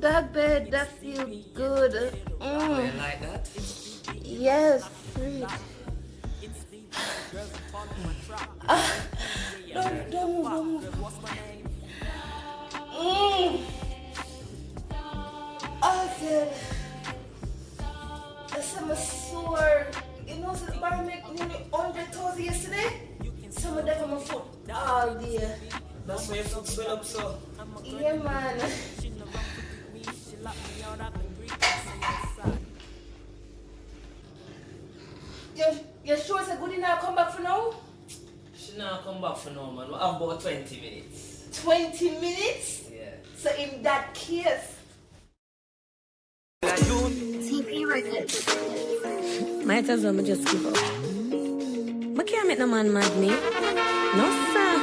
Dogbed, that feel good. Oh, you like that? Yes, sweet. Don't move. Oh, good. I'm sore. You know, the bar make nearly 100,000 yesterday. Some of them on my foot all day. That's why your foot swell up so. Yeah, man. You're sure it's a Goody now come back for now? She not come back for now, man. We have about 20 minutes. 20 minutes? Yeah. So in that case... Might as well just give up. But can't make no man mad me. No, sir.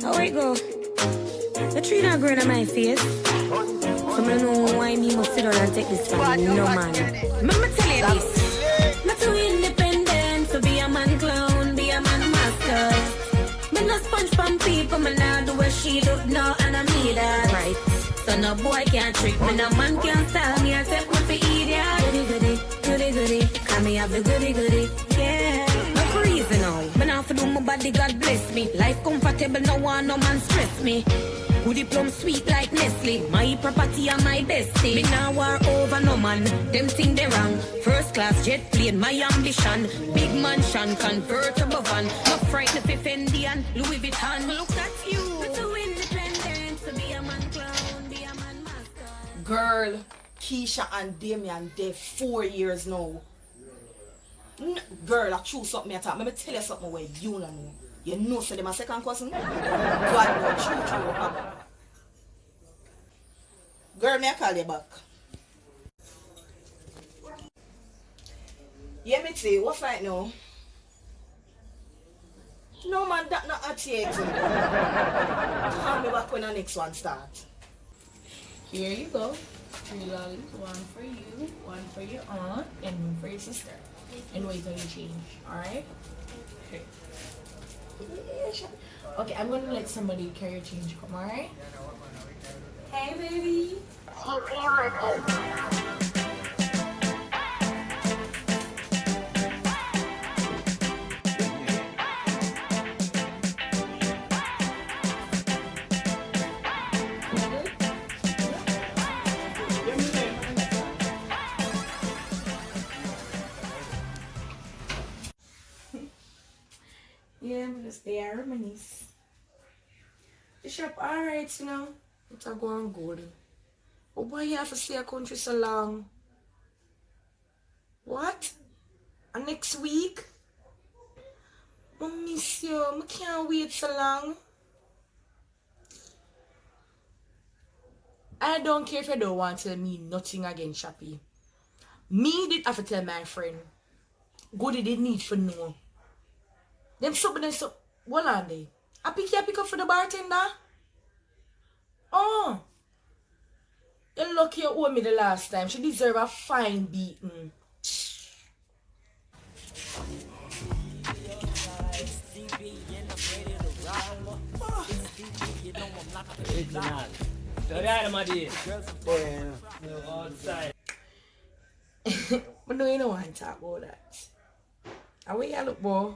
How we go? The tree not growing on my face. So I know why me must sit down and take this from no man. Remember tell you this. Not too independent, so be a man clown, be a man master. Me no sponge from people, me now do what she look now, and I need that. Right. So no boy can't trick me, no man can't style me, I take me for idiot. Goody, call me have the goody, yeah. No crazy now, but now for do my body, God bless me. Life comfortable, no one, no man stress me. Goody plum sweet like Nestle, my property and my bestie. Me now war over no man, them think they wrong. First class jet plane, my ambition. Big mansion, convertible van. No frightened of Fendi and Louis Vuitton. Look at you, too independent to be a man clown, be a man master. Girl, Keisha and Damien, they're 4 years now. Girl, I choose something I thought. Let me tell you something where you don't know. You know, so they're my second cousin. God, no, true. Girl, may I call you back? Yeah, me too. What's right now? No, man, that not at yet. Call me back when the next one starts. Here you go. 3 lollies, 1 for you, 1 for your aunt, and 1 for your sister. And wait till you change, alright? Okay. Okay, I'm gonna let somebody carry your change come, alright? Hey, baby. Yeah, I'm just there, my niece. The shop alright, you know. It's a going good. Oh boy, you have to stay a country so long. What? And next week? I miss you. I can't wait so long. I don't care if you don't want to tell me nothing again, Shappy. Me did have to tell my friend. Goody did need to know. Them so what are they? I pick up for the bartender. Oh, you lucky you owe me the last time. She deserve a fine beating. Outside. But no, you don't want to talk about that. How you look, boy?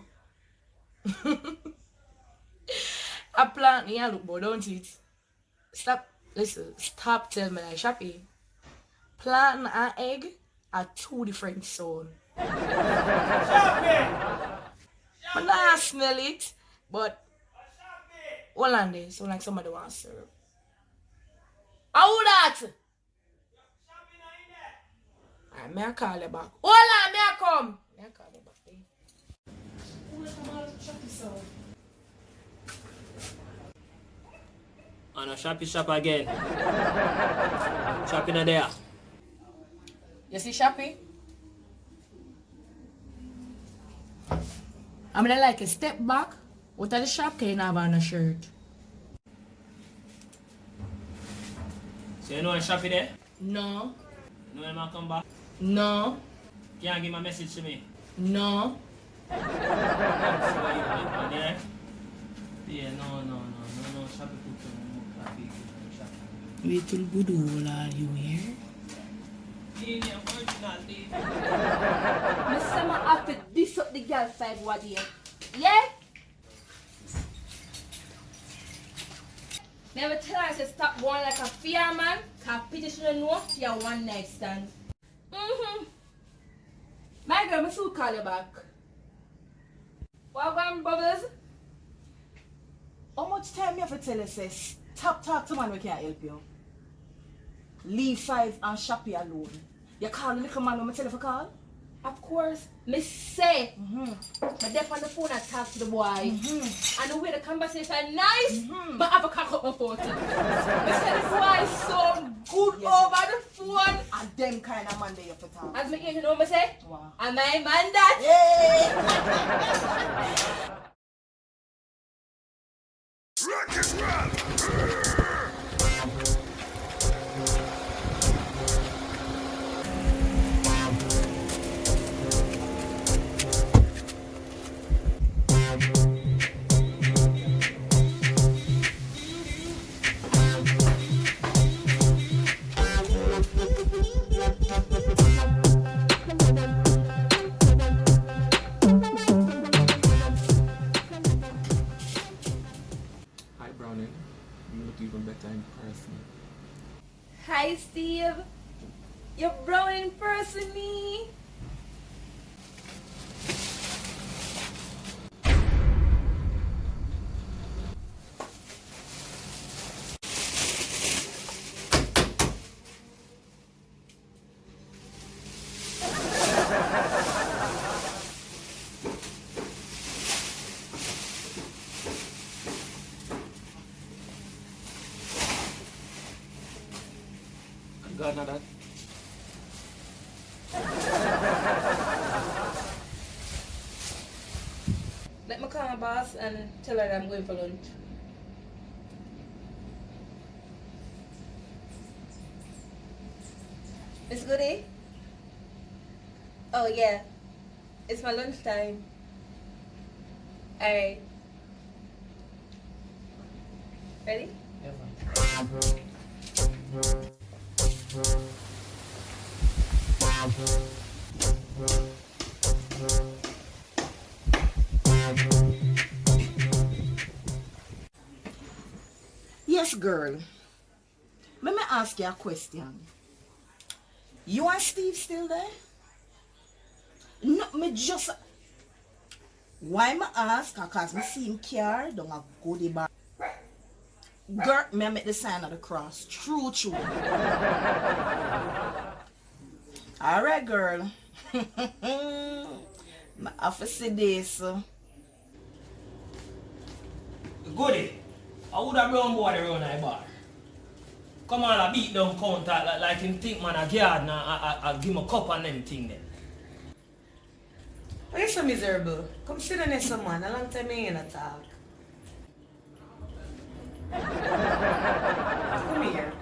A plant, you look, boy, don't it? Stop, listen, stop telling me that, Shappy. Plant and egg are 2 different sounds. But now I smell it, but hold on there, so like somebody wants to serve. How that? Alright, may I call you back? Hold on, may I come? May I call you back, eh? Who let come out of Shappy so? And a Shappy shop again. Shopping there. You see Shappy? I'm gonna like a step back. What are the shop can you have on a shirt? So you know a Shappy there? No. You know him come back? No. Can't give my message to me. No. Yeah, no, Shappy put some more coffee in the shop. Wait till good all are you here? Miss Summer have to diss up the girl side what here. Yeah? Never tell her to stop going like a fear man, cause pity shouldn't know your one night stand. My girl, I still call you back. What going bubbles? How much time you have to tell us, sis? Stop talk to man we can't help you. Leave 5 and Shappy alone. You call the little man when I tell you to call? Of course, me say. I dep on the phone and talk to the boy. And the way the conversation nice, but I have a cock up my phone. Me say the boy is so good over the phone. And them kind of man they have to talk. As me hear you know me say, Wow. and my man that. Reckit Ralf! Hi, Browning. You look even better in person. Hi Steve. You're brown in person me. God, not that. Let me call my boss and tell her that I'm going for lunch. Miss Goody? Oh yeah. It's my lunchtime. Alright. Ready? Yes, girl. Let me ask you a question. You and Steve still there? No, me just... Why me ask? Because me see him car down a Goody bar. Girl, me make the sign of the cross. True. Alright, girl. My office this. Goody, I would have brown boy around that bar. Come on, I beat down counter like him think man a guard and I give him a cup and them thing then. Why you so miserable? Come sit down there some man. A long time you ain't a talk. Come here.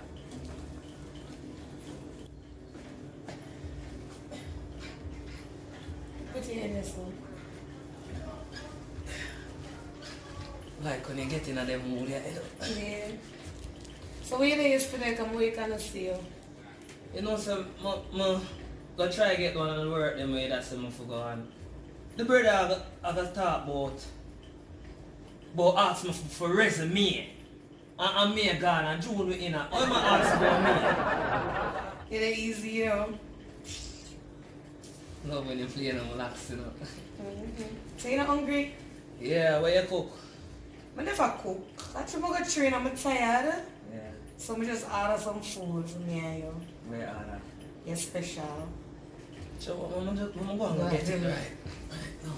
Put your hand in this one. Like when you get in a them mood, yeah. Yeah. So what you do yesterday? Come wake and see you. You know, so I go try to get one of the work them way that's them for go on. The brother I got talk about ask me for resume. And me gone and June we in a. How am I ask about It ain't easy, you know. me? Love when you play and relax, you know. So you not hungry? Yeah, where you cook? I never cook. Actually, I go train. I'm tired. Yeah, So I just order some food for me and you. where are that? You're special. So I'm going to get it right. Right now.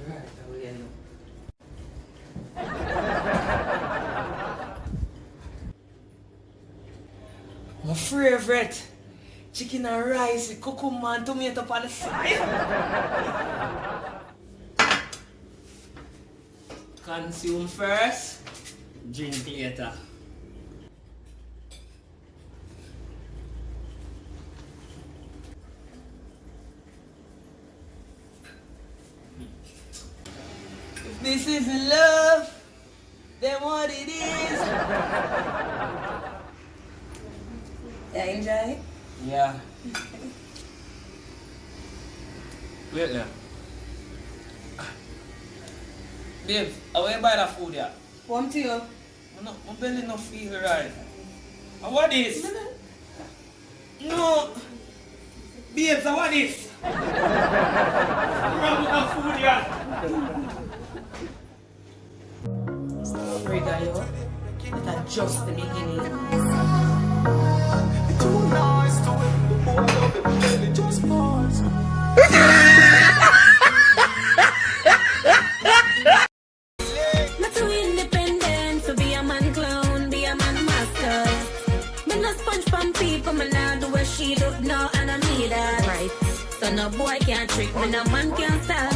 Right, how we end up? My favorite chicken and rice with cucumber and tomato on the side. Consume first, drink later. If this isn't love, then what it is? enjoy? Yeah. Wait there. Babes, I will buy that food here. Come to you. My belly not feel right. And what is? No. Babes, and what is? Grab that food here. Trigger you. That's just the beginning. Too nice to it. Oh, I love it, baby, just pause. Not too independent, so be a man clown, be a man master. Me no sponge from people, me nah do what she do, no, and I need that. Right. So no boy can't trick me, no man can't stop.